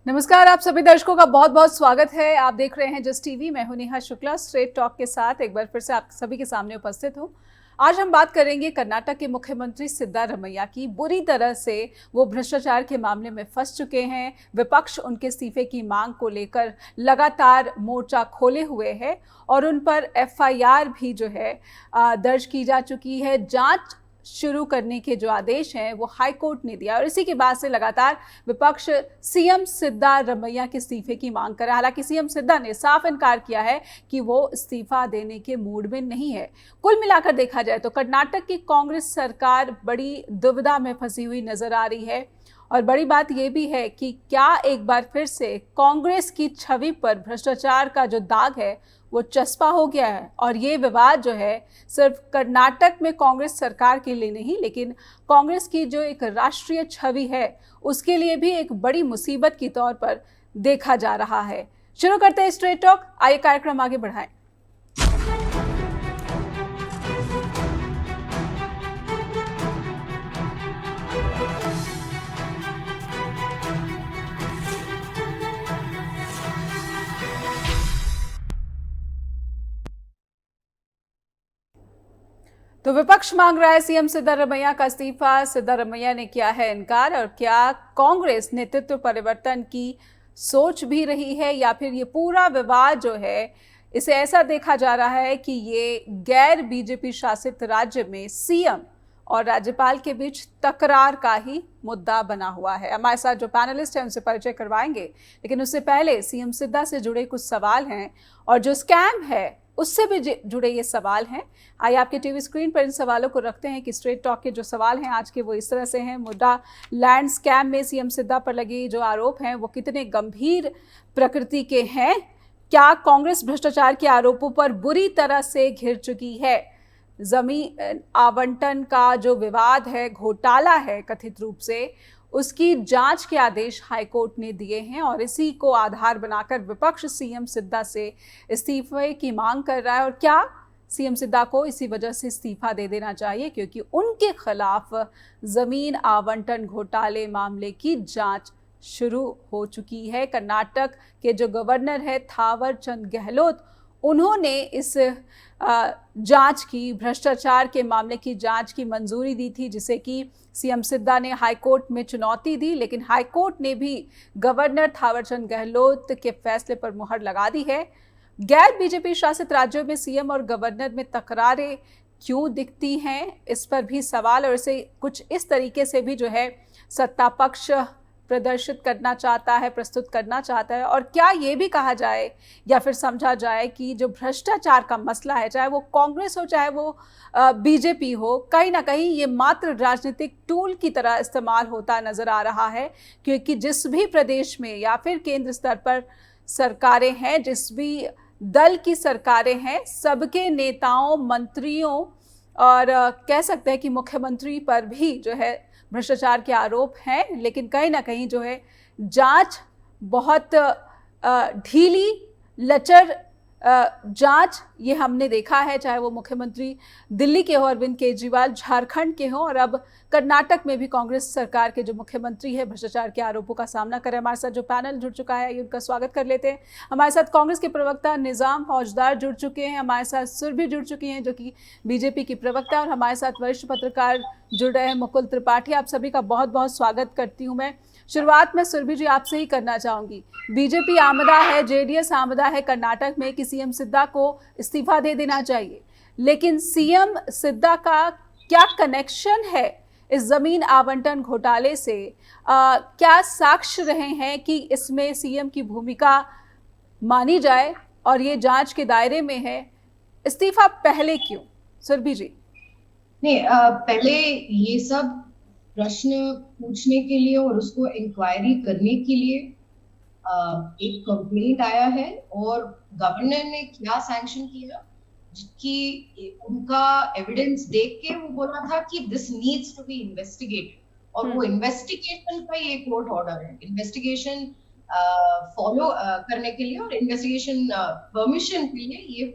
नमस्कार, आप सभी दर्शकों का बहुत बहुत स्वागत है। आप देख रहे हैं जस्ट टीवी। मैं हूं नेहा शुक्ला, स्ट्रेट टॉक के साथ एक बार फिर से आप सभी के सामने उपस्थित हूं। आज हम बात करेंगे कर्नाटक के मुख्यमंत्री सिद्धारमैया की। बुरी तरह से वो भ्रष्टाचार के मामले में फंस चुके हैं। विपक्ष उनके इस्तीफे की मांग को लेकर लगातार मोर्चा खोले हुए है और उन पर एफआईआर भी जो है दर्ज की जा चुकी है। जांच शुरू करने के जो आदेश हैं वो हाई कोर्ट ने दिया और इसी के बाद से लगातार विपक्ष सीएम सिद्धारमैया के इस्तीफे की मांग कर रहा है। हालांकि सीएम सिद्धा ने साफ इनकार किया है कि वो इस्तीफा देने के मूड में नहीं है। कुल मिलाकर देखा जाए तो कर्नाटक की कांग्रेस सरकार बड़ी दुविधा में फंसी हुई नजर आ रही है और बड़ी बात यह भी है कि क्या एक बार फिर से कांग्रेस की छवि पर भ्रष्टाचार का जो दाग है वो चस्पा हो गया है। और ये विवाद जो है सिर्फ कर्नाटक में कांग्रेस सरकार के लिए नहीं, लेकिन कांग्रेस की जो एक राष्ट्रीय छवि है उसके लिए भी एक बड़ी मुसीबत के तौर पर देखा जा रहा है। शुरू करते हैं स्ट्रेट टॉक। आइए कार्यक्रम आगे बढ़ाएं। तो विपक्ष मांग रहा है सीएम सिद्धारमैया का इस्तीफा। सिद्धारमैया ने किया है इनकार। और क्या कांग्रेस नेतृत्व परिवर्तन की सोच भी रही है या फिर ये पूरा विवाद जो है इसे ऐसा देखा जा रहा है कि ये गैर बीजेपी शासित राज्य में सीएम और राज्यपाल के बीच तकरार का ही मुद्दा बना हुआ है। हमारे साथ जो पैनलिस्ट हैं उनसे परिचय करवाएंगे, लेकिन उससे पहले सीएम सिद्धा से जुड़े कुछ सवाल हैं और जो स्कैम है उससे भी जुड़े ये सवाल हैं। आइए आपके टीवी स्क्रीन पर इन सवालों को रखते हैं कि स्ट्रेट टॉक के जो सवाल हैं आज के वो इस तरह से हैं। मुद्दा लैंड स्कैम में सीएम सिद्धा पर लगे जो आरोप हैं वो कितने गंभीर प्रकृति के हैं? क्या कांग्रेस भ्रष्टाचार के आरोपों पर बुरी तरह से घिर चुकी है? जमीन आवंटन का जो विवाद है, घोटाला है कथित रूप से, उसकी जांच के आदेश हाईकोर्ट ने दिए हैं और इसी को आधार बनाकर विपक्ष सीएम सिद्धा से इस्तीफे की मांग कर रहा है। और क्या सीएम सिद्धा को इसी वजह से इस्तीफा दे देना चाहिए क्योंकि उनके खिलाफ जमीन आवंटन घोटाले मामले की जांच शुरू हो चुकी है। कर्नाटक के जो गवर्नर है थावर चंद गहलोत, उन्होंने इस जांच की, भ्रष्टाचार के मामले की जांच की मंजूरी दी थी, जिसे कि सीएम सिद्धा ने हाईकोर्ट में चुनौती दी, लेकिन हाईकोर्ट ने भी गवर्नर थावरचंद गहलोत के फैसले पर मुहर लगा दी है। गैर बीजेपी शासित राज्यों में सीएम और गवर्नर में तकरारें क्यों दिखती हैं, इस पर भी सवाल। और इसे कुछ इस तरीके से भी जो है सत्ता पक्ष प्रदर्शित करना चाहता है, प्रस्तुत करना चाहता है। और क्या ये भी कहा जाए या फिर समझा जाए कि जो भ्रष्टाचार का मसला है, चाहे वो कांग्रेस हो चाहे वो बीजेपी हो, कहीं ना कहीं ये मात्र राजनीतिक टूल की तरह इस्तेमाल होता नजर आ रहा है। क्योंकि जिस भी प्रदेश में या फिर केंद्र स्तर पर सरकारें हैं, जिस भी दल की सरकारें हैं, सबके नेताओं, मंत्रियों और कह सकते हैं कि मुख्यमंत्री पर भी जो है भ्रष्टाचार के आरोप हैं। लेकिन कहीं ना कहीं जो है जांच बहुत ढीली, लचर जांच ये हमने देखा है, चाहे वो मुख्यमंत्री दिल्ली के हो अरविंद केजरीवाल, झारखंड के हो, और अब कर्नाटक में भी कांग्रेस सरकार के जो मुख्यमंत्री है भ्रष्टाचार के आरोपों का सामना कर रहे हैं। हमारे साथ जो पैनल जुड़ चुका है उनका स्वागत कर लेते हैं। हमारे साथ कांग्रेस के प्रवक्ता निजाम फौजदार जुड़ चुके हैं, हमारे साथ सुरभि जुड़ चुकी हैं जो कि बीजेपी की प्रवक्ता, और हमारे साथ वरिष्ठ पत्रकार जुड़ रहे हैं मुकुल त्रिपाठी। आप सभी का बहुत बहुत स्वागत करती हूँ। मैं शुरुआत में सुरभि जी आपसे ही करना चाहूंगी। बीजेपी आमदा है, जेडीएस आमदा है कर्नाटक में कि सीएम सिद्धा को इस्तीफा दे देना चाहिए, लेकिन सीएम सिद्धा का क्या कनेक्शन है इस जमीन आवंटन घोटाले से? क्या साक्ष्य रहे हैं कि इसमें सीएम की भूमिका मानी जाए और ये जांच के दायरे में है? इस्तीफा पहले क्यों, सुरभि जी? नहीं, पहले ये सब प्रश्न पूछने के लिए और उसको इंक्वायरी करने के लिए एक कंप्लेंट आया है और गवर्नर ने क्या सैंक्शन किया, कि उनका एविडेंस देख के वो बोला था कि this needs to be investigated, और वो इन्वेस्टिगेशन का ये कोर्ट ऑर्डर है। इन्वेस्टिगेशन फॉलो करने के लिए और इन्वेस्टिगेशन परमिशन के लिए ये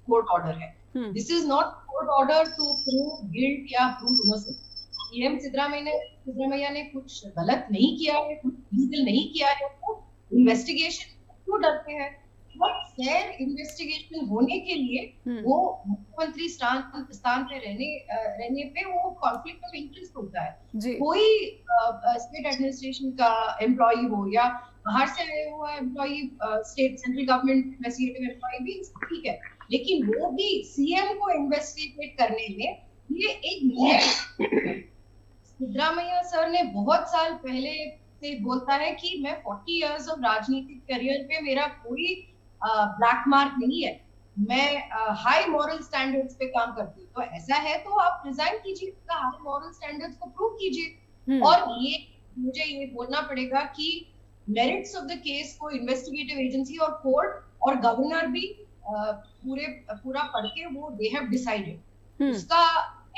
कोर्ट ऑर्डर है। This is not court order to prove guilt या प्रूव इनोसेंस। सीएम सिद्धरामैया ने कुछ गलत नहीं किया है, कुछ लीगल नहीं किया है, तो इन्वेस्टिगेशन क्यों डरते हैं? फेयर इन्वेस्टिगेशन होने के लिए वो मुख्यमंत्री स्थान पे रहने पे वो कॉन्फ्लिक्ट ऑफ इंटरेस्ट होता है। कोई स्टेट एडमिनिस्ट्रेशन का एम्प्लॉय हो या बाहर से आया हुआ employ, state central government investigative employ भी ठीक है, लेकिन वो भी सीएम को इन्वेस्टिगेट करने में ये एक नियम। सिद्धरामैया सर ने बहुत साल पहले से बोलता है कि मैं 40 इयर्स ऑफ राजनीतिक करियर पे मेरा कोई ब्लैक मार्क नहीं है, मैं हाई मॉरल स्टैंडर्ड्स पे काम करती हूँ। तो ऐसा है तो आप रिजाइन कीजिए, हाई मॉरल स्टैंडर्ड्स को प्रूव कीजिए। और ये मुझे ये बोलना पड़ेगा कि मेरिट्स ऑफ द केस को इन्वेस्टिगेटिव एजेंसी और कोर्ट और गवर्नर भी पूरा पढ़ के वो दे हैव डिसाइडेड। उसका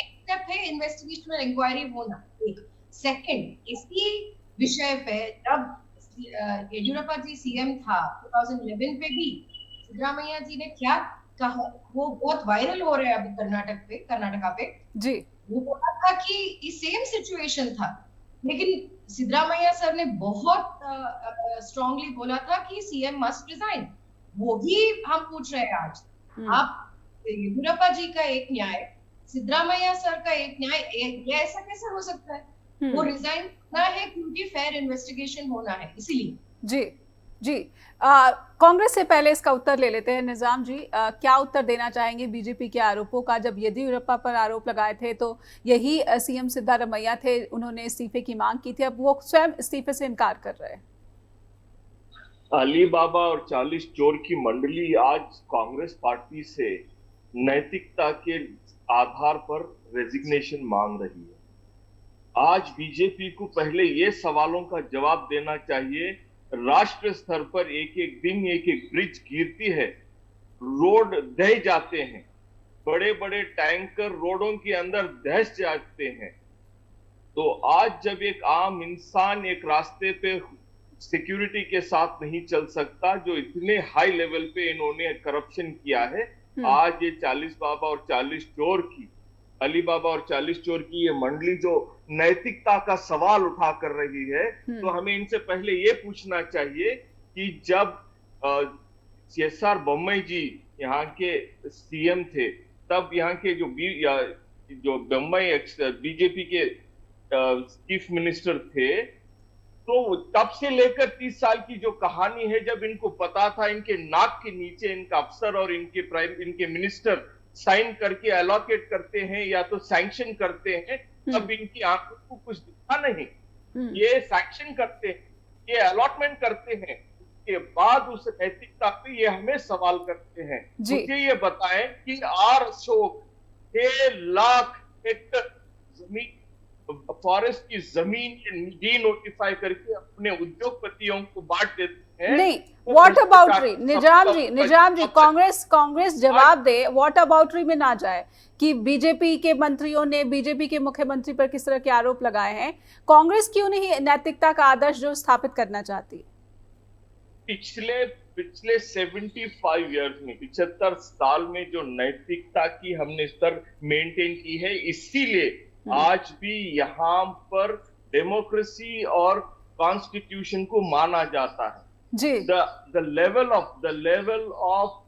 एक स्टेप है इन्वेस्टिगेशन इंक्वायरी होना। एक सेकंड, इसी विषय पे जब येदियुरप्पा जी सीएम था 2011 पे भी सिद्धरामैया जी ने क्या कहा, वो बहुत वायरल हो रहा है अभी कर्नाटका पे जी। वो बोला था कि ये सेम सिचुएशन था, लेकिन सिद्धरामैया सर ने बहुत स्ट्रांगली बोला था कि सीएम मस्ट रिजाइन। वो भी हम पूछ रहे हैं आज। आप येदियुरप्पा जी का एक न्याय, सिद्धरामैया सर का एक न्याय, ये ऐसा कैसे हो सकता है? वो रिजाइन करना है क्योंकि फेयर इन्वेस्टिगेशन होना है, इसीलिए। जी जी। कांग्रेस से पहले इसका उत्तर ले लेते हैं। निजाम जी, क्या उत्तर देना चाहेंगे बीजेपी के आरोपों का? जब येदियुरप्पा पर आरोप लगाए थे तो यही सीएम सिद्धरामैया थे, उन्होंने इस्तीफे की मांग की थी, अब वो स्वयं इस्तीफे से इनकार कर रहे हैं। अली बाबा और 40 चोर की मंडली आज कांग्रेस पार्टी से नैतिकता के आधार पर रेजिग्नेशन मांग रही है। आज बीजेपी को पहले ये सवालों का जवाब देना चाहिए। राष्ट्र स्तर पर एक एक दिन एक एक ब्रिज गिरती है, रोड ढह जाते हैं, बड़े बड़े टैंकर रोडों के अंदर धंस जाते हैं। तो आज जब एक आम इंसान एक रास्ते पे सिक्योरिटी के साथ नहीं चल सकता, जो इतने हाई लेवल पे इन्होंने करप्शन किया है, आज ये 40 बाबा और 40 चोर की, अली बाबा और 40 चोर की ये मंडली जो नैतिकता का सवाल उठा कर रही है, तो हमें इनसे पहले ये पूछना चाहिए कि जब CSR बोम्मई जी यहाँ के सीएम थे, तब यहाँ के जो बोम्मई बीजेपी के चीफ मिनिस्टर थे, तो तब से लेकर 30 साल की जो कहानी है, जब इनको पता था इनके नाक के नीचे इनका अफसर और इनके मिनिस्टर साइन करके एलोकेट करते हैं या तो सैंक्शन करते हैं, तब इनकी आंखों को कुछ दिखा नहीं। ये सैंक्शन करते हैं, ये अलॉटमेंट करते हैं, उसके बाद उस नैतिकता पे ये हमें सवाल करते हैं। मुझे ये बताएं कि आर अशोक 6 लाख हेक्टर जमीन, फॉरेस्ट की जमीन डी नोटिफाई करके अपने उद्योगपतियों को बांट देते हैं। नहीं, व्हाट अबाउटरी? निजाम जी, कांग्रेस जवाब दे, व्हाट अबाउटरी में ना जाए कि बीजेपी के मंत्रियों ने बीजेपी के मुख्यमंत्री पर किस तरह के आरोप लगाए हैं। कांग्रेस क्यों नहीं नैतिकता का आदर्श जो स्थापित करना चाहती है? पिछले 75 इयर्स में, 75 साल में जो नैतिकता की हमने स्तर मेंटेन की है, इसीलिए आज भी यहाँ पर डेमोक्रेसी और कॉन्स्टिट्यूशन को माना जाता है। The level of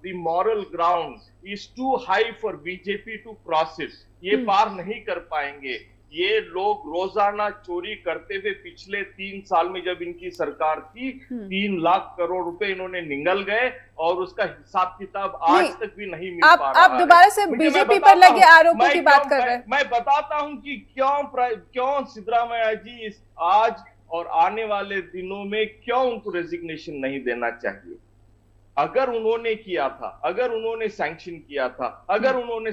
the moral ground is too high for BJP to cross it. ये पार नहीं कर पाएंगे। ये लोग रोजाना चोरी करते हुए पिछले 3 साल में जब इनकी सरकार थी, 3 लाख करोड़ रुपए इन्होंने निगल गए और उसका हिसाब किताब आज तक भी नहीं मिल पा रहा है। आप दोबारा से बीजेपी पर लगे आरोपों की बात कर रहे हैं। मैं बताता हूं कि क्यों सिद्धरामैया जी आज और आने वाले दिनों में क्यों उनको रेजिग्नेशन नहीं देना चाहिए। अगर उन्होंने किया था, अगर उन्होंने सैंक्शन किया था, अगर उन्होंने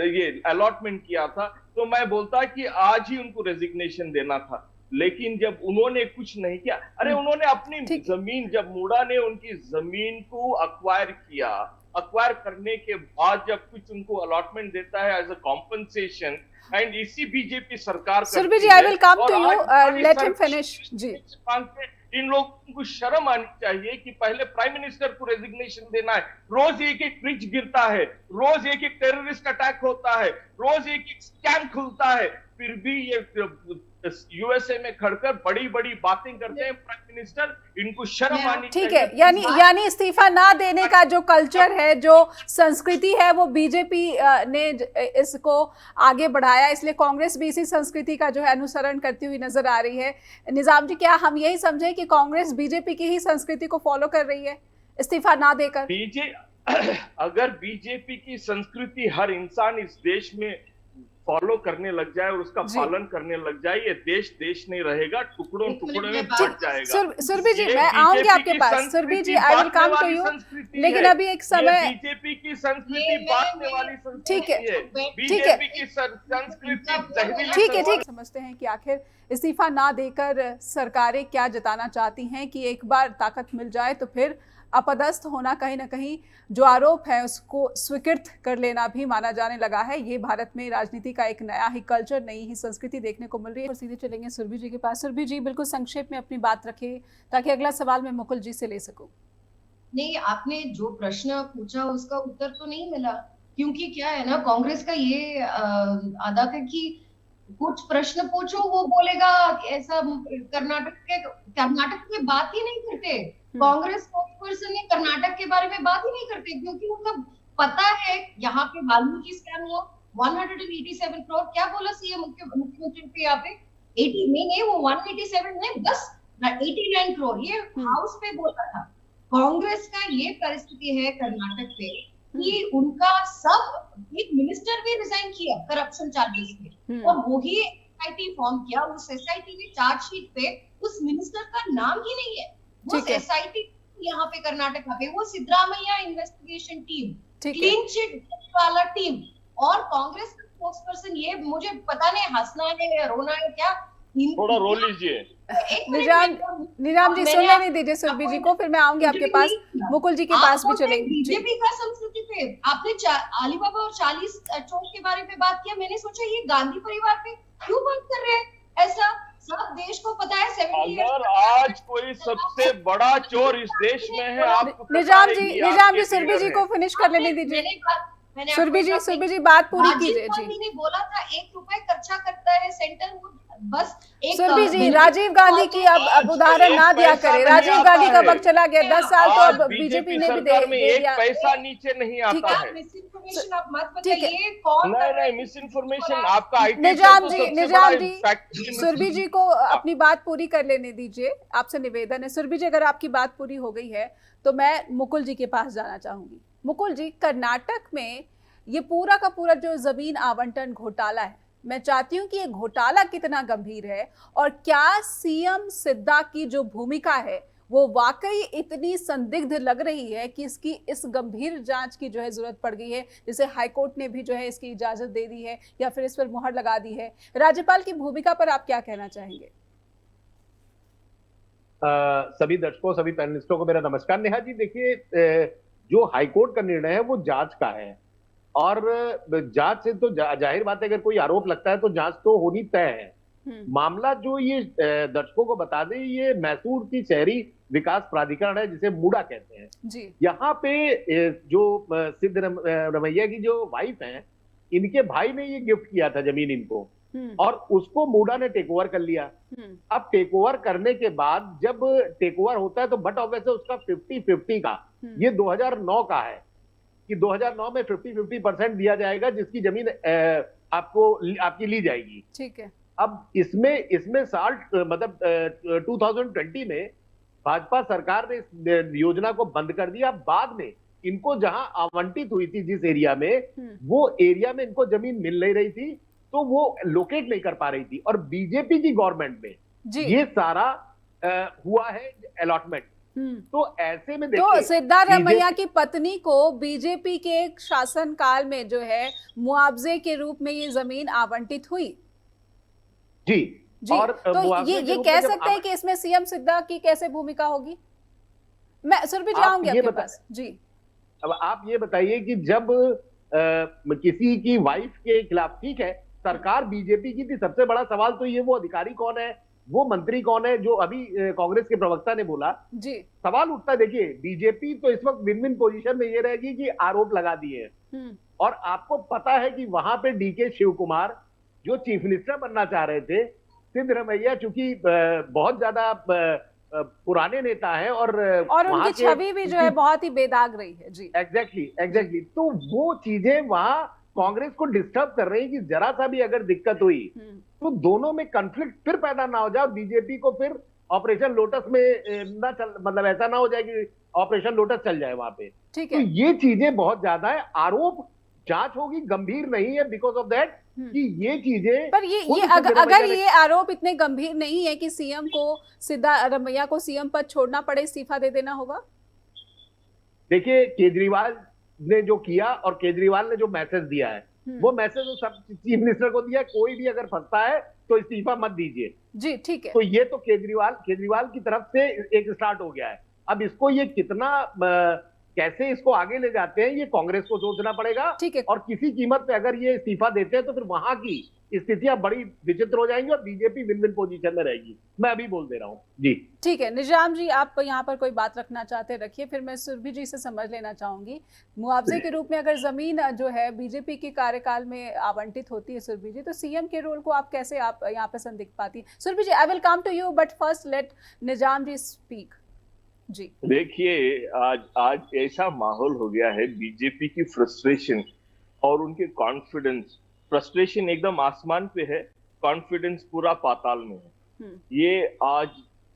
ये अलॉटमेंट किया था, तो मैं बोलता कि आज ही उनको रेजिग्नेशन देना था। लेकिन जब उन्होंने कुछ नहीं किया, अरे उन्होंने अपनी जमीन, जब मूडा ने उनकी जमीन को अक्वायर किया, अक्वायर करने के बाद जब कुछ उनको अलॉटमेंट देता है एज अ कॉम्पनसेशन, एंड इसी बीजेपी सरकार Surabhi ji, I will come to you, let him finish जी। इन लोगों को शर्म आनी चाहिए कि पहले प्राइम मिनिस्टर को रेजिग्नेशन देना है। रोज एक एक ब्रिज गिरता है, रोज एक एक टेररिस्ट अटैक होता है, रोज एक एक स्कैम खुलता है, फिर भी ये यूएसए में खड़कर बड़ी बड़ी बातें करते हैं प्राइम मिनिस्टर, इनको शर्म आनी ठीक चाहिए। है, यानी इस्तीफा ना देने का जो कल्चर है, जो संस्कृति है, वो बीजेपी ने इसको आगे बढ़ाया, इसलिए कांग्रेस भी इसी संस्कृति का जो है अनुसरण करती हुई नजर आ रही है। निजाम जी, क्या हम यही समझें कि कांग्रेस बीजेपी की ही संस्कृति को फॉलो कर रही है इस्तीफा ना देकर? अगर बीजेपी की संस्कृति हर इंसान इस देश में फॉलो करने लग जाए और उसका पालन करने लग जाए, ये देश नहीं रहेगा, टुकड़ों टुकड़ों में बांट जाएगा। सुरभि जी, मैं आऊंगी आपके पास। Surabhi ji, I will come to you, लेकिन अभी एक समय, बीजेपी की संस्कृति बांटने वाली संस्कृति है, ठीक है, बीजेपी की संस्कृति जहरीली। ठीक, समझते हैं कि आखिर इस्तीफा ना देकर सरकारें क्या जताना चाहती हैं कि एक बार ताकत मिल जाए तो फिर अपदस्थ होना कहीं ना कहीं जो आरोप है उसको स्वीकृत कर लेना भी माना जाने लगा है। ये भारत में राजनीति का एक नया ही कल्चर, नई ही संस्कृति देखने को मिल रही है। और सीधे चलेंगे सुरभि जी के पास। सुरभि जी, बिल्कुल संक्षेप में अपनी बात रखिए ताकि अगला सवाल मैं मुकुल जी से ले सकूं। नहीं, आपने जो प्रश्न पूछा उसका उत्तर तो नहीं मिला, क्योंकि क्या है ना, कांग्रेस का ये आदत है कि कुछ प्रश्न पूछो वो बोलेगा ऐसा, कर्नाटक में बात ही नहीं करते। कांग्रेस स्पोक्सपर्सन ने कर्नाटक के बारे में बात ही नहीं करते, क्योंकि उनको पता है यहाँ पे वाल्मीकि स्कैम हुआ, 187 करोड़, क्या बोला सीएम मुख्यमंत्री पे यहाँ पे 80 नहीं, वो 187 नहीं, बस 89 करोड़ ये हाउस पे बोला था। कांग्रेस का ये परिस्थिति है कर्नाटक पे कि उनका सब, एक मिनिस्टर भी रिजाइन किया करप्शन चार्जेस में, और वही एसआईटी फॉर्म किया। उस एसआईटी में चार्जशीट पे उस मिनिस्टर का नाम ही नहीं है। वो एसआईटी यहाँ पे कर्नाटक पे, वो Siddaramaiah investigation team, clean chit वाला टीम, और कांग्रेस का स्पोक्सपर्सन, ये मुझे पता नहीं हंसना है या रोना है क्या, थोड़ा रो लीजिए। निजाम जी, सुन लेने दीजिए सुरभि जी को, फिर मैं आऊंगी आपके पास, मुकुल जी के पास भी चलेंगे। बीजेपी का संस्कृति पे आपने अलीबाबा और 40 चोर के बारे में बात किया, मैंने सोचा ये गांधी परिवार पे क्यों बात कर रहे हैं ऐसा? सब देश को पता है 70 अगर आज कोई सबसे बड़ा चोर इस देश में है, आप निजाम जी सुरभि जी को फिनिश कर लेने दीजिए। सुरभि जी बात पूरी कीजिए जी। मैंने बोला था 1 रुपए खर्चा करता है सेंटर, बस सुरभि जी, राजीव गांधी की अब उदाहरण ना दिया करे। राजीव गांधी का वक्त चला गया, 10 साल तो अब बीजेपी ने भी दे दिया। पैसा नीचे नहीं आता है। मिसइंफॉर्मेशन आप मत बताइए, कौन नहीं, मिस इन्फॉर्मेशन आपका आईटी। निजाम जी सुरभि जी को अपनी बात पूरी कर लेने दीजिए, आपसे निवेदन है। सुरभि जी, अगर आपकी बात पूरी हो गई है तो मैं मुकुल जी के पास जाना चाहूंगी। मुकुल जी, कर्नाटक में ये पूरा का पूरा जो जमीन आवंटन घोटाला है, मैं चाहती हूं कि ये घोटाला कितना गंभीर है और क्या सीएम सिद्धा की जो भूमिका है वो वाकई इतनी संदिग्ध लग रही है कि इसकी इस गंभीर जांच की जो है जरूरत पड़ गई है, जिसे हाईकोर्ट ने भी जो है इसकी इजाजत दे दी है या फिर इस पर मुहर लगा दी है। राज्यपाल की भूमिका पर आप क्या कहना चाहेंगे? सभी दर्शकों, सभी पैनलिस्टों को मेरा नमस्कार। नेहा जी, देखिए, जो हाईकोर्ट का निर्णय है वो जांच का है, और जांच से तो जाहिर बात है, अगर कोई आरोप लगता है तो जांच तो होनी तय है। मामला जो ये दर्शकों को बता दें, ये मैसूर की शहरी विकास प्राधिकरण है, जिसे मूडा कहते हैं जी। यहाँ पे जो सिद्धरमैया की जो वाइफ हैं, इनके भाई ने ये गिफ्ट किया था जमीन इनको, और उसको मूडा ने टेक ओवर कर लिया। अब टेक ओवर करने के बाद जब टेक ओवर होता है तो बट ऑब्वियसली उसका 50-50 का, ये 2009 का है कि 2009 में 50-50% दिया जाएगा, जिसकी जमीन आपकी ली जाएगी। ठीक है। अब इसमें साल मतलब 2020 में भाजपा सरकार ने इस योजना को बंद कर दिया। बाद में इनको जहां आवंटित हुई थी, जिस एरिया में, वो एरिया में इनको जमीन मिल नहीं रही थी, तो वो लोकेट नहीं कर पा रही थी। और बीजेपी की गवर्नमेंट में ये सारा हुआ है अलॉटमेंट। तो ऐसे में तो सिद्धारमैया की पत्नी को बीजेपी के एक शासन काल में जो है मुआवजे के रूप में ये जमीन आवंटित हुई जी। और तो ये कह सकते हैं कि इसमें सीएम सिद्धा की कैसे भूमिका होगी? मैं सुरभि जी आऊंगी आपके पास जी। अब आप ये बताइए कि जब किसी की वाइफ के खिलाफ, ठीक है, सरकार बीजेपी की थी, सबसे बड़ा सवाल तो ये वो अधिकारी कौन है, वो मंत्री कौन है, जो अभी कांग्रेस के प्रवक्ता ने बोला जी। सवाल उठता है। देखिए, बीजेपी तो इस वक्त विन विन पोजीशन में ये रहेगी कि आरोप लगा दिए, और आपको पता है कि वहां पे डीके शिव कुमार जो चीफ मिनिस्टर बनना चाह रहे थे, सिद्धरमैया चूंकि बहुत ज्यादा पुराने नेता हैं और उनकी छवि भी जो है बहुत ही बेदाग रही है। जी एग्जैक्टली तो वो चीजें वहां कांग्रेस को डिस्टर्ब कर रही है कि जरा सा भी अगर दिक्कत हुई तो दोनों में कॉन्फ्लिक्ट फिर पैदा ना हो जाए, बीजेपी को फिर ऑपरेशन लोटस में ना चल, मतलब ऐसा ना हो जाए कि ऑपरेशन लोटस चल जाए वहां पे। ठीक तो है। ये चीजें बहुत ज्यादा है, आरोप जांच होगी, गंभीर नहीं है बिकॉज ऑफ दैट कि ये चीजें। पर ये अगर ये आरोप इतने गंभीर नहीं है कि सीएम को सिद्धारमैया को सीएम पद छोड़ना पड़े, इस्तीफा दे देना होगा। देखिए केजरीवाल ने जो किया और केजरीवाल ने जो मैसेज दिया है वो मैसेज सब चीफ मिनिस्टर को दिया, कोई भी अगर फंसता है तो इस्तीफा मत दीजिए। जी ठीक है। तो ये तो केजरीवाल की तरफ से एक स्टार्ट हो गया है। अब इसको ये कितना कैसे इसको आगे ले जाते हैं ये कांग्रेस को सोचना पड़ेगा। ठीक है। और किसी कीमत पे अगर ये इस्तीफा देते हैं तो फिर वहां की स्थितियां बड़ी विचित्र हो जाएंगी और बीजेपी विन विन पोजीशन में रहेगी, मैं अभी बोल दे रहा हूँ जी। ठीक है निजाम जी, आप यहाँ पर कोई बात रखना चाहते हैं रखिए, फिर मैं सुरभि जी से समझ लेना चाहूंगी। मुआवजे के रूप में अगर जमीन जो है बीजेपी के कार्यकाल में आवंटित होती है सुरभि जी, तो सीएम के रोल को आप कैसे आप यहाँ पे संदिग्ध पाती है? Surabhi ji, I will come to you but first let Nizam ji speak. जी देखिए आज ऐसा माहौल हो गया है, बीजेपी की फ्रस्ट्रेशन और उनके कॉन्फिडेंस, फ्रस्ट्रेशन एकदम आसमान पे है, कॉन्फिडेंस पूरा पाताल में है। ये आज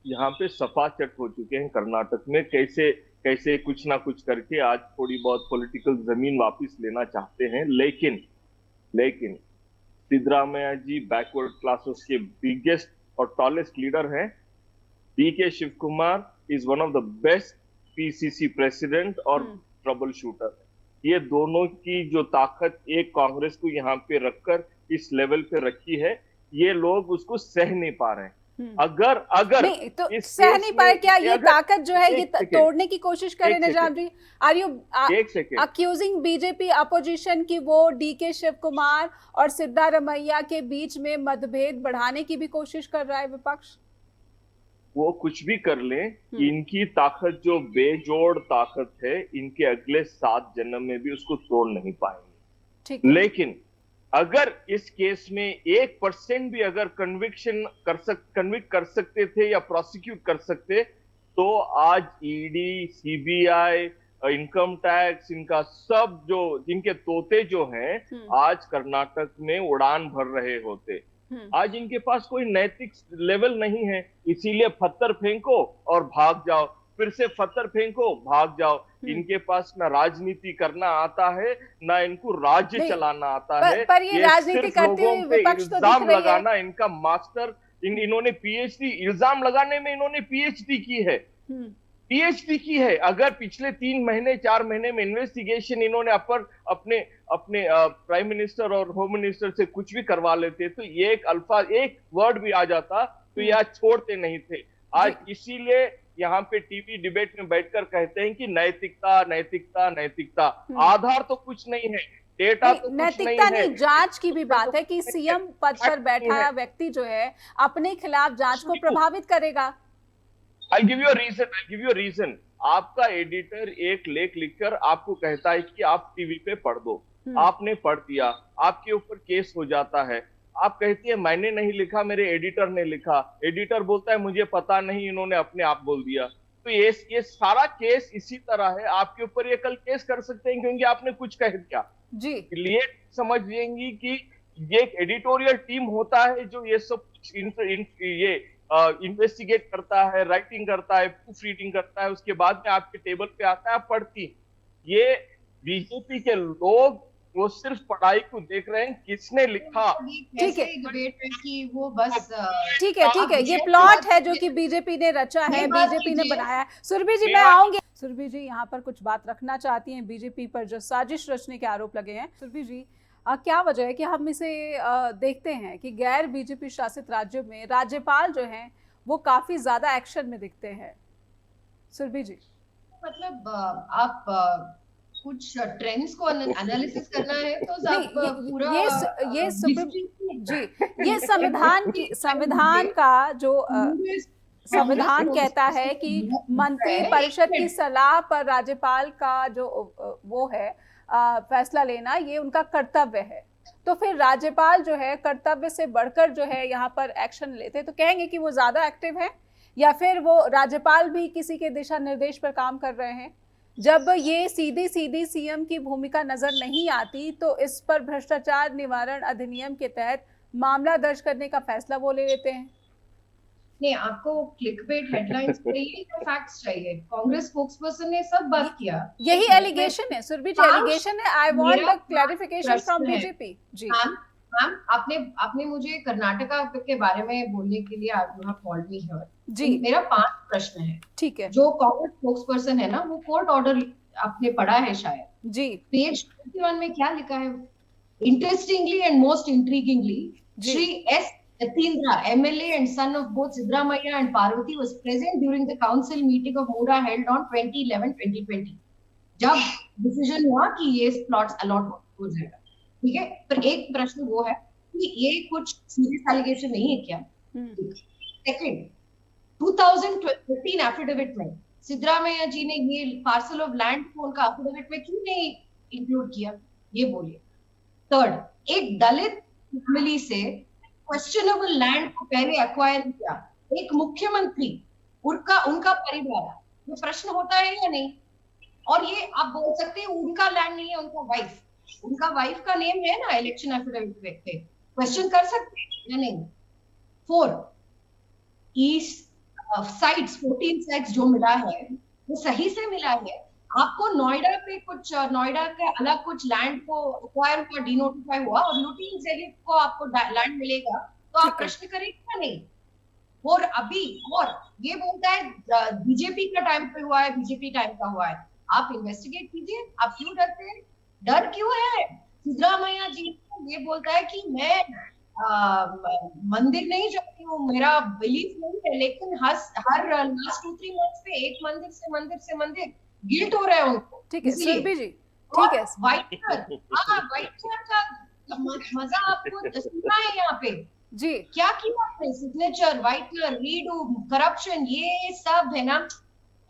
यहाँ पे सफाचट हो चुके हैं कर्नाटक में, कैसे कुछ ना कुछ करके आज थोड़ी बहुत पॉलिटिकल जमीन वापस लेना चाहते हैं। लेकिन सिद्धरामैया जी बैकवर्ड क्लासेस के बिगेस्ट और टॉलेस्ट लीडर हैं। DK Shivakumar is one of the best PCC president और ट्रबल शूटर। ये दोनों की जो ताकत एक कांग्रेस को यहाँ पे रखकर इस लेवल पे रखी है, ये लोग उसको सह नहीं पा रहे हैं। अगर नहीं तो सह नहीं पाए क्या ये ताकत जो है ये तोड़ने की कोशिश करें Nizam ji? Are you accusing BJP opposition की वो डीके शिव कुमार और सिद्धारमैया के बीच में मतभेद बढ़ाने की भी कोशिश कर रहा है विपक्ष? वो कुछ भी कर लें, इनकी ताकत जो बेजोड़ ताकत है, इनके अगले 7 जन्म में भी उसको तोड़ नहीं पाएंगे। लेकिन अगर इस केस में 1% भी अगर कन्विक्ट कर सकते थे या प्रोसिक्यूट कर सकते, तो आज ईडी, सीबीआई, इनकम टैक्स, इनका सब जो इनके तोते जो हैं आज कर्नाटक में उड़ान भर रहे होते। आज इनके पास कोई नैतिक लेवल नहीं है, इसीलिए पत्थर फेंको और भाग जाओ, फिर से पत्थर फेंको भाग जाओ। इनके पास ना राजनीति करना आता है, ना इनको राज्य चलाना आता है। पर ये राजनीति करते हुए विपक्ष तो इल्जाम लगाना इनका मास्टर, इन्होंने पीएचडी, इल्जाम लगाने में इन्होंने पीएचडी की है। अगर पिछले 3 महीने 4 महीने में इन्वेस्टिगेशन इन्होंने अपने प्राइम मिनिस्टर और होम मिनिस्टर से कुछ भी करवा लेते तो ये एक वर्ड भी आ जाता तो यह छोड़ते नहीं थे। आज इसीलिए यहाँ पे टीवी डिबेट में बैठकर कहते हैं कि नैतिकता। आधार तो कुछ नहीं है, डेटा तो कुछ नहीं है। जांच की भी बात है कि सीएम पद पर बैठा व्यक्ति जो है अपने खिलाफ जांच को प्रभावित करेगा। I'll give you a reason. आपका एडिटर एक लेख लिखकर आपको कहता है कि आप टीवी पे पढ़ दो, आपने पढ़ दिया, आपके ऊपर केस हो जाता है। आप कहती है मैंने नहीं लिखा, मेरे एडिटर ने लिखा। एडिटर बोलता है मुझे पता नहीं, इन्होंने अपने आप बोल दिया। तो ये सारा केस इसी तरह है, आपके ऊपर ये कल केस कर सकते हैं क्योंकि आपने कुछ कह दिया जी। लिए समझ लेंगी कि ये एक एडिटोरियल टीम होता है जो ये सब इन्वेस्टिगेट करता है, राइटिंग करता है, प्रूफ रीडिंग करता है, उसके बाद में आपके टेबल पे आता है, आप पढ़ती। ये बीजेपी के लोग वो सिर्फ पढ़ाई को देख रहे हैं, किसने लिखा। ठीक है ठीक है, ये प्लॉट है जो कि बीजेपी ने रचा है, बीजेपी ने बनाया है। सुरभि जी मैं आऊंगी। सुरभि जी यहाँ पर कुछ बात रखना चाहती हैं बीजेपी पर जो साजिश रचने के आरोप लगे हैं। सुरभि जी क्या वजह है कि हम इसे देखते हैं कि गैर बीजेपी शासित राज्यों में राज्यपाल जो हैं वो काफी ज्यादा एक्शन में दिखते हैं? सुरभि जी मतलब आप कुछ ट्रेंड्स को एनालिसिस करना है तो पूरा ये संविधान का जो संविधान कहता है कि मंत्री परिषद की सलाह पर राज्यपाल का जो वो है फैसला लेना, ये उनका कर्तव्य है। तो फिर राज्यपाल जो है कर्तव्य से बढ़कर जो है यहाँ पर एक्शन लेते, तो कहेंगे कि वो ज्यादा एक्टिव है, या फिर वो राज्यपाल भी किसी के दिशा निर्देश पर काम कर रहे हैं? जब ये सीधी सीधी सीएम की भूमिका नजर नहीं आती तो इस पर भ्रष्टाचार निवारण अधिनियम के तहत मामला दर्ज करने का फैसला वो ले लेते हैं। नहीं, आपको क्लिकबेट हेडलाइंस चाहिए या फैक्ट्स चाहिए? कांग्रेस स्पोक्सपर्सन ने सब बात किया, यही एलिगेशन है सुरभि जी, एलिगेशन है। I want the clarification from BJP. जी मैम, आपने मुझे कर्नाटका के बारे में बोलने के लिए you have called me here जी। मेरा 5 प्रश्न है। ठीक है। जो कांग्रेस स्पोक्सपर्सन है ना, वो कोर्ट ऑर्डर आपने पढ़ा है शायद जी। पेज 21 में क्या लिखा है? Interestingly and most intriguingly, Shri S Yatindra, MLA and son of both Siddaramaiah and Parvati, was present during the council meeting of Mura held on 2011-2020, जब डिसीजन हुआ कि ये प्लॉट्स अलॉट हो जाएगा। ठीक है, पर एक प्रश्न वो है कि ये कुछ सीरियस एलिगेशन नहीं है क्या? सेकंड, 2013 एफिडेविट में सिद्धरामैया जी ने ये पार्सल ऑफ लैंड को उनका एफिडेविट में क्यों नहीं इंक्लूड किया, ये बोलिए। थर्ड, एक दलित फैमिली से क्वेश्चनेबल लैंड को पहले एक्वायर किया एक मुख्यमंत्री, उनका परिवार, ये प्रश्न होता है या नहीं? और ये आप बोल सकते हैं उनका लैंड नहीं है, उनका वाइफ का नेम है ना इलेक्शन एफिडेविट पे, क्वेश्चन कर सकते हैं या नहीं? 4, ईस्ट साइट्स 14 साइट्स जो मिला है वो सही से मिला है? आपको नोएडा पे कुछ, नोएडा के अलग कुछ लैंड को एक्वायर हुआ, डिनोटिफाई हुआ और लुटिंग जेलिट को आपको लैंड मिलेगा, तो आप प्रश्न करेंगे नहीं? और अभी और ये बोलता है बीजेपी का टाइम पे हुआ है, बीजेपी टाइम का हुआ है। आप इन्वेस्टिगेट कीजिए, आप क्यों डरते हैं? डर क्यों है? सिद्धरामैया जी ये बोलता है कि मैं मंदिर नहीं जाती हूँ, मेरा बिलीफ नहीं है, लेकिन हर लास्ट 2-3 मंथ्स पे एक मंदिर से मंदिर गिल्ट हो रहा है उनको। ठीक है सुरभि जी, ठीक है। व्हाइट कलर का मजा आपको सुनना है यहाँ पे जी। क्या किया आपने? Signature, white colour, redo, corruption, ये सब है ना,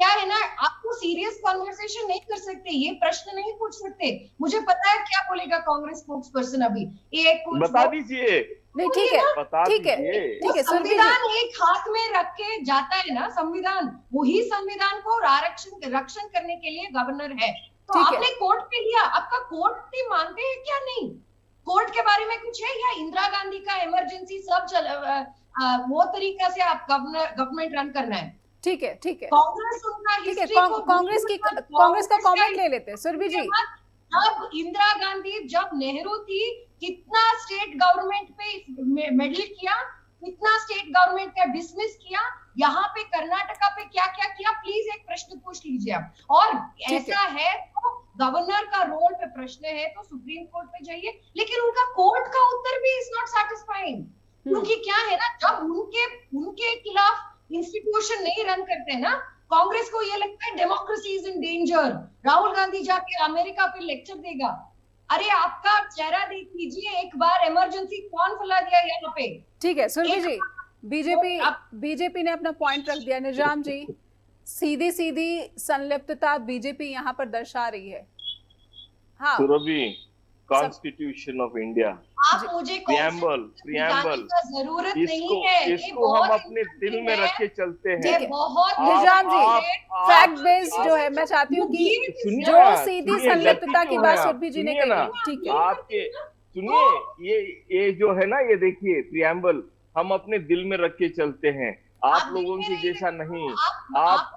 क्या है ना, आपको सीरियस कॉन्वर्सेशन नहीं कर सकते, ये प्रश्न नहीं पूछ सकते। मुझे पता है क्या बोलेगा कांग्रेस स्पोक्सपर्सन अभी, एक बता दीजिए। नहीं ठीक है संविधान एक हाथ में रख के जाता है ना, संविधान, वही संविधान को रक्षण करने के लिए गवर्नर है। तो आपने कोर्ट पे लिया, आपका कोर्ट भी मानते हैं क्या? नहीं, कोर्ट के बारे में कुछ है? या इंदिरा गांधी का इमरजेंसी सब वो तरीका से आप गवर्नमेंट रन करना है? ठीक है कांग्रेस उनका हिस्ट्री को कांग्रेस का कमेंट ले लेते हैं सुरभि जी। अब इंदिरा गांधी जब नेहरू थी, कितना स्टेट गवर्नमेंट पे मेडल किया, कितना स्टेट गवर्नमेंट का डिसमिस किया, यहाँ पे कर्नाटका पे क्या क्या किया? प्लीज एक प्रश्न पूछ लीजिए आप। और ऐसा है तो गवर्नर का रोल पे प्रश्न है तो सुप्रीम कोर्ट पे जाइए, लेकिन उनका कोर्ट का उत्तर भी इज नॉट सैटिस्फाइंग, क्योंकि क्या है ना, जब उनके खिलाफ इंस्टीट्यूशन नहीं रन करते ना, कांग्रेस को ये लगता है democracy is in danger. Rahul Gandhi जाके अमेरिका पे लेक्चर देगा, अरे आपका चेहरा देख लीजिए एक बार, इमरजेंसी कौन फैला दिया यहाँ पे? ठीक है सुरभि जी, बीजेपी ने अपना पॉइंट रख दिया। निजाम जी, सीधी संलिप्तता बीजेपी यहाँ पर दर्शा रही है। हाँ सुरभि, कॉन्स्टिट्यूशन ऑफ इंडिया, आप मुझे प्रियम्बल जरूरत नहीं है, इसको हम अपने दिल में रखे चलते हैं। निजाम जी, फैक्ट बेस्ड जो है, मैं चाहती हूँ कि जो सीधी संलिप्तता की बात सुरभि जी ने कही, ठीक है आपके सुनिए, ये जो है ना, ये देखिए प्रियम्बल, हम अपने दिल में रख के चलते हैं, आप लोगों की जैसा नहीं। आप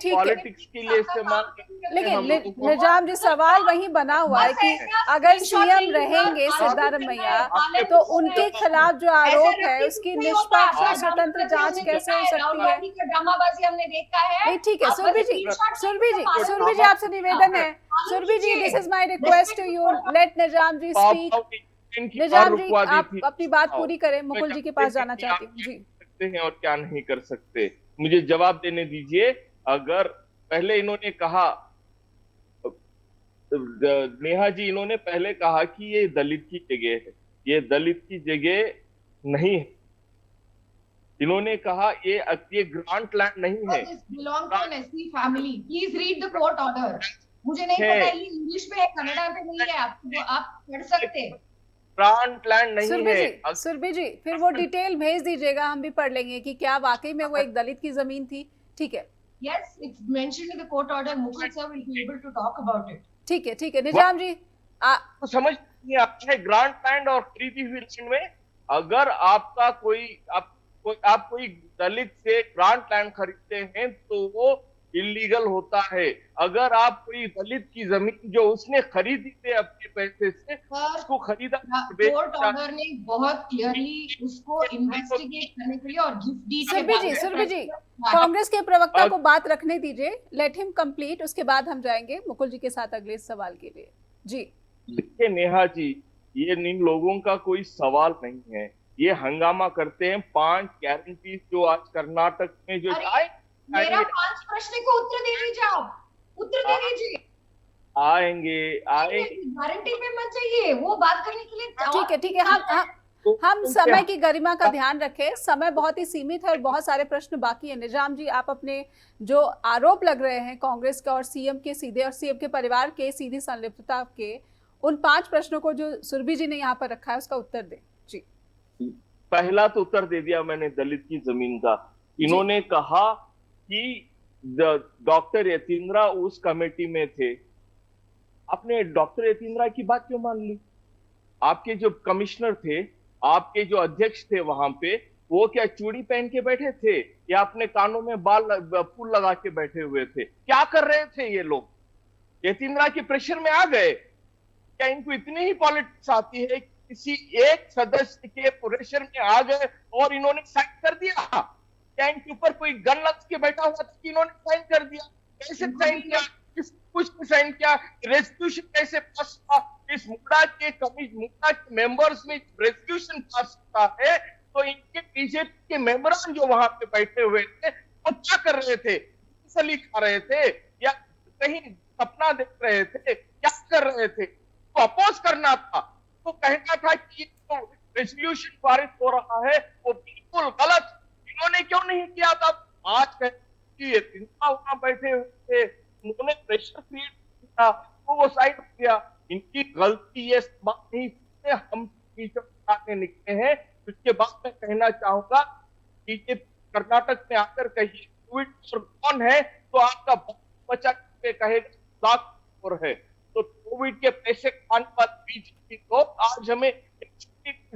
पॉलिटिक्स के लिए इस्तेमाल करते हैं। लेकिन निजाम जी, सवाल वही बना हुआ है कि अगर सीएम रहेंगे सिद्धारमैया तो उनके खिलाफ जो आरोप है उसकी निष्पक्ष और स्वतंत्र जांच कैसे हो सकती है? ड्रामाबाजी हमने देखा है। नहीं ठीक है सुरभि जी आपसे निवेदन है, Surabhi ji, this is my request to you, let Nizam ji speak. Nizam ji आप अपनी बात पूरी करें, मुकुल जी के पास जाना चाहती हूँ जी। हैं और क्या नहीं कर सकते, मुझे जवाब देने दीजिए। अगर पहले इन्होंने कहा, नेहा जी, इन्होंने पहले कहा कि ये दलित की जगह है, ये दलित की जगह नहीं है। इन्होंने कहा ये ग्रांट लैंड नहीं है। Belong to SC family, please read the court order. मुझे नहीं पता ये इंग्लिश में है, कन्नड़ा पे नहीं है, आप पढ़ सकते हैं। ग्रांट लैंड नहीं सुरभि है। जी, सुरभि जी, फिर वो डिटेल भेज दीजिएगा, हम भी पढ़ लेंगे कि क्या वाकई में वो एक दलित की जमीन थी। ठीक है, Yes, it's mentioned in the court order. Mukul sir will be able to talk about it. ठीक है, ठीक है। निजाम जी, तो समझ नहीं आता है ग्रांट लैंड और खरीदी हुई लैंड में। अगर आपका आप कोई दलित से ग्रांट लैंड खरीदते हैं तो वो इलीगल होता है। अगर आप कोई दलित की जमीन जो उसने खरीदी थी अपने पैसे से उसको खरीदा, कोर्ट ऑर्डर ने बहुत क्लियरली उसको इन्वेस्टिगेट करने के लिए और गिफ्ट डीड सुरभि जी, कांग्रेस के प्रवक्ता को बात रखने दीजिए, लेट हिम कंप्लीट, उसके बाद हम जाएंगे मुकुल जी के साथ अगले सवाल के लिए। जी देखिए नेहा जी, ये इन लोगों का कोई सवाल नहीं है, ये हंगामा करते हैं। 5 गारंटी जो आज कर्नाटक में जो मेरा 5 प्रश्न को उत्तर दे दीजिए, आप उत्तर दे दीजिए। आएंगे गारंटी पे मत जाइए, वो बात करने के लिए ठीक है, ठीक है। हम समय की गरिमा का ध्यान रखें, समय बहुत ही सीमित है और बहुत सारे प्रश्न बाकी है। निजाम जी, आप अपने जो आरोप लग रहे हैं कांग्रेस का और सीएम के सीधे और सीएम के परिवार के सीधी संलिप्तता के, उन 5 प्रश्नों को जो सुरभि जी ने यहाँ पर रखा है उसका उत्तर दें। जी, पहला तो उत्तर दे दिया मैंने दलित की जमीन का। इन्होंने कहा कि डॉक्टर यतींद्रा उस कमेटी में थे। आपने डॉक्टर यतींद्रा की बात क्यों मान ली? आपके जो कमिश्नर थे, आपके जो अध्यक्ष थे वहां पे, वो क्या चूड़ी पहन के बैठे थे या अपने कानों में फूल लगा के बैठे हुए थे? क्या कर रहे थे ये लोग? यतींद्रा के प्रेशर में आ गए क्या? इनको इतनी ही पॉलिटिक्स आती है? किसी एक सदस्य के प्रेशर में आ गए और इन्होंने साइन कर दिया? क्या इनके ऊपर कोई गन लग के बैठा हुआ था कि इन्होंने साइन कर दिया? कैसे साइन किया? कुछ साइन किया? रेजोल्यूशन कैसे पास हुआ? इस मुद्दा के मेंबर्स में रेजोल्यूशन पास होता है तो इनके बीजेपी के मेंबरान जो वहां पे बैठे हुए थे वो क्या कर रहे थे? मूंगफली खा रहे थे या कहीं सपना देख रहे थे? क्या कर रहे थे? तो अपोज करना था, तो कहना था कि तो रेजोल्यूशन पारित हो रहा है वो बिल्कुल गलत। इन्होंने क्यों नहीं किया था? आज कि ये चिंता वहां बैठे हुए थे, उन्होंने प्रेशर क्रिएट किया तो वो साइड हो गया। इनकी गलती ये बात नहीं है, हम पीछे निकले हैं। उसके बाद मैं कहना चाहूंगा कि कर्नाटक में आकर कहिए कोविड कौन है तो आपका बचा के कहेगा लाख और है। तो कोविड के पैसे खाने वाली बीजेपी को आज हमें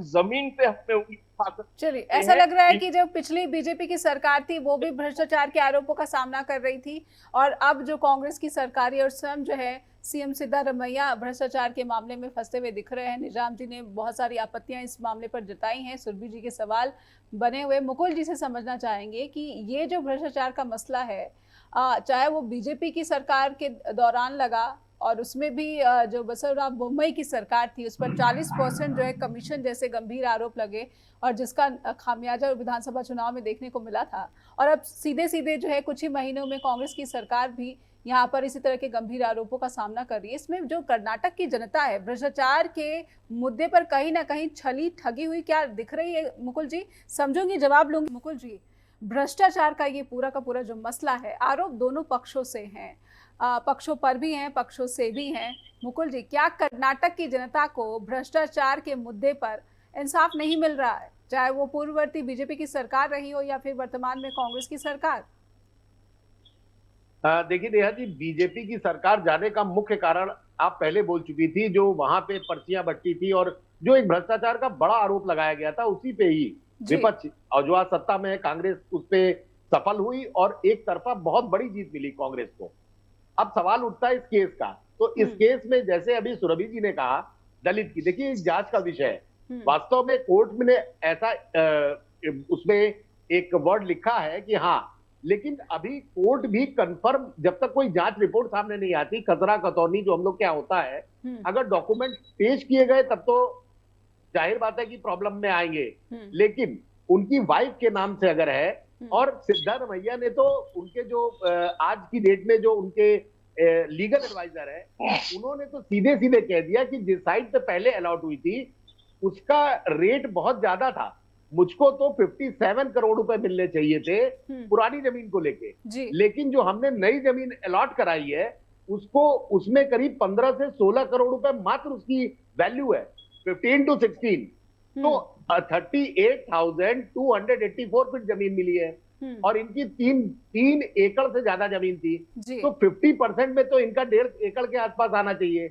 जमीन पे हमें उंगली उठाकर, चलिए, ऐसा लग रहा है कि जो पिछली बीजेपी की सरकार थी वो भी भ्रष्टाचार के आरोपों का सामना कर रही थी और अब जो कांग्रेस की सरकार है और स्वयं जो है सीएम सिद्धारमैया भ्रष्टाचार के मामले में फंसते हुए दिख रहे हैं। निजाम जी ने बहुत सारी आपत्तियां इस मामले पर जताई हैं, सुरभि जी के सवाल बने हुए। मुकुल जी से समझना चाहेंगे कि ये जो भ्रष्टाचार का मसला है, चाहे वो बीजेपी की सरकार के दौरान लगा और उसमें भी जो बसवराज बोम्मई की सरकार थी उस पर 40% जो है कमीशन जैसे गंभीर आरोप लगे और जिसका खामियाजा विधानसभा चुनाव में देखने को मिला था। और अब सीधे सीधे जो है कुछ ही महीनों में कांग्रेस की सरकार भी यहाँ पर इसी तरह के गंभीर आरोपों का सामना कर रही है। इसमें जो कर्नाटक की जनता है भ्रष्टाचार के मुद्दे पर कहीं ना कहीं छली ठगी हुई क्या दिख रही है? मुकुल जी, समझूंगी, जवाब लूंगी। मुकुल जी, भ्रष्टाचार का ये पूरा का पूरा जो मसला है, आरोप दोनों पक्षों से हैं, पक्षों पर भी हैं, पक्षों से भी हैं। मुकुल जी, क्या कर्नाटक की जनता को भ्रष्टाचार के मुद्दे पर इंसाफ नहीं मिल रहा है, चाहे वो पूर्ववर्ती बीजेपी की सरकार रही हो या फिर वर्तमान में कांग्रेस की सरकार? देखिए नेहा जी, बीजेपी की सरकार जाने का मुख्य कारण आप पहले बोल चुकी थी, जो वहां पे पर्चियां बंटी थी और जो एक भ्रष्टाचार का बड़ा आरोप लगाया गया था उसी पे ही विपक्ष और जो आज सत्ता में है कांग्रेस उस पे सफल हुई और एक तरफा बहुत बड़ी जीत मिली कांग्रेस को। अब सवाल उठता है इस केस का, तो इस केस में जैसे अभी सुरभि जी ने कहा दलित की, देखिए जांच का विषय है। वास्तव में कोर्ट में ऐसा उसमें एक वर्ड लिखा है कि हाँ, लेकिन अभी कोर्ट भी कंफर्म, जब तक कोई जांच रिपोर्ट सामने नहीं आती, खतरा खतौनी जो हम लोग क्या होता है, अगर डॉक्यूमेंट पेश किए गए तब तो जाहिर बात है कि प्रॉब्लम में आएंगे, लेकिन उनकी वाइफ के नाम से अगर है और सिद्धारमैया ने तो उनके जो आज की डेट में जो उनके लीगल एडवाइजर है उन्होंने तो सीधे सीधे कह दिया कि जिस साइड पे पहले अलॉट हुई थी उसका रेट बहुत ज्यादा था, मुझको तो 57 करोड़ रुपए मिलने चाहिए थे पुरानी जमीन को लेके, लेकिन जो हमने नई जमीन अलॉट कराई है उसको उसमें करीब 15 से 16 करोड़ रुपए मात्र उसकी वैल्यू है। 15 to 16, तो 38,284 फीट जमीन मिली है और इनकी 3 एकड़ से ज्यादा जमीन थी, तो 50% में तो इनका 1.5 एकड़ के आसपास आना चाहिए।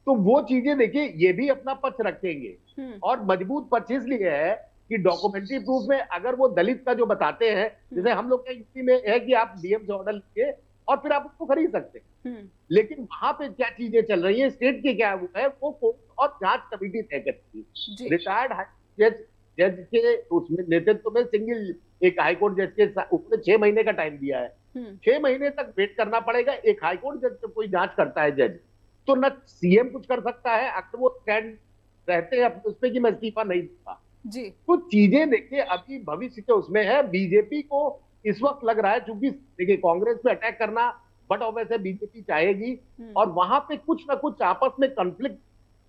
तो वो चीजें देखिए, ये भी अपना पक्ष रखेंगे और मजबूत पक्ष इसलिए है कि डॉक्यूमेंट्री प्रूफ में अगर वो दलित का जो बताते हैं, जैसे हम लोग के यूपी में है कि आप डीएम से ऑर्डर लीजिए और फिर आप उसको खरीद सकते हैं, लेकिन वहां पे क्या चीजें चल रही है, स्टेट के क्या वो है, वो कोर्ट और जांच कमेटी तय करती है। रिटायर्ड जज के उसमें नेतृत्व में सिंगल एक हाईकोर्ट जज के उसने 6 महीने का टाइम दिया है। 6 महीने तक वेट करना पड़ेगा। एक हाईकोर्ट जज जब कोई जांच करता है जज, तो न सीएम कुछ कर सकता है, अगर वो स्टैंड रहते हैं उस पर कि मैं इस्तीफा नहीं दूंगा। तो चीजें देखिए अभी भविष्य के उसमें है। बीजेपी को इस वक्त लग रहा है, चूंकि देखिए कांग्रेस पे अटैक करना बट ऑब्वियसली बीजेपी चाहेगी और वहां पे कुछ ना कुछ आपस में कॉन्फ्लिक्ट